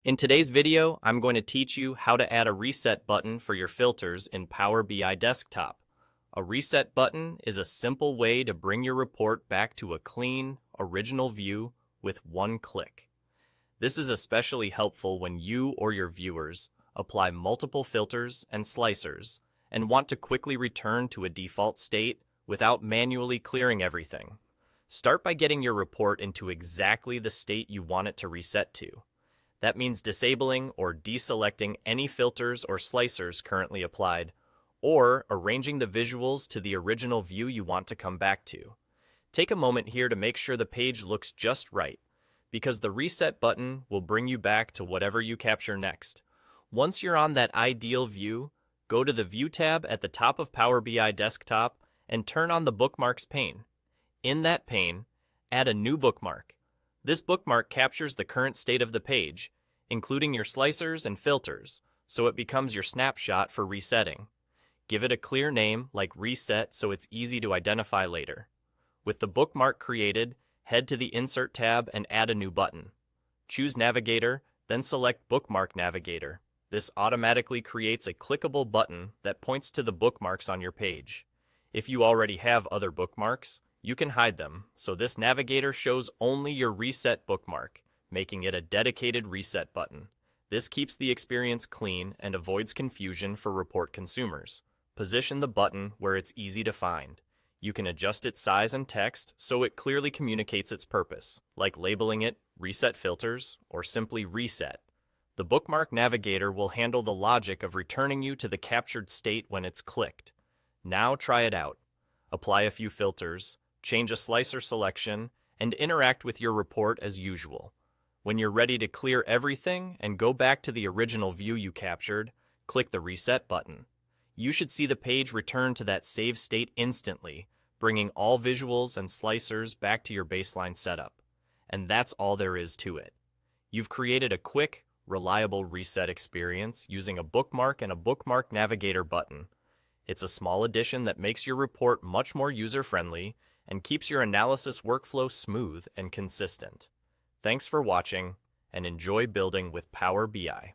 In today's video, I'm going to teach you how to add a reset button for your filters in Power BI Desktop. A reset button is a simple way to bring your report back to a clean, original view with one click. This is especially helpful when you or your viewers apply multiple filters and slicers and want to quickly return to a default state without manually clearing everything. Start by getting your report into exactly the state you want it to reset to. That means disabling or deselecting any filters or slicers currently applied, or arranging the visuals to the original view you want to come back to. Take a moment here to make sure the page looks just right, because the reset button will bring you back to whatever you capture next. Once you're on that ideal view, go to the View tab at the top of Power BI Desktop and turn on the Bookmarks pane. In that pane, add a new bookmark. This bookmark captures the current state of the page, including your slicers and filters, so it becomes your snapshot for resetting. Give it a clear name like Reset so it's easy to identify later. With the bookmark created, head to the Insert tab and add a new button. Choose Navigator, then select Bookmark Navigator. This automatically creates a clickable button that points to the bookmarks on your page. If you already have other bookmarks, you can hide them, so this navigator shows only your reset bookmark, making it a dedicated reset button. This keeps the experience clean and avoids confusion for report consumers. Position the button where it's easy to find. You can adjust its size and text so it clearly communicates its purpose, like labeling it Reset Filters or simply Reset. The Bookmark Navigator will handle the logic of returning you to the captured state when it's clicked. Now try it out. Apply a few filters, change a slicer selection, and interact with your report as usual. When you're ready to clear everything and go back to the original view you captured, click the Reset button. You should see the page return to that save state instantly, bringing all visuals and slicers back to your baseline setup. And that's all there is to it. You've created a quick, reliable reset experience using a bookmark and a Bookmark Navigator button. It's a small addition that makes your report much more user-friendly and keeps your analysis workflow smooth and consistent. Thanks for watching, and enjoy building with Power BI.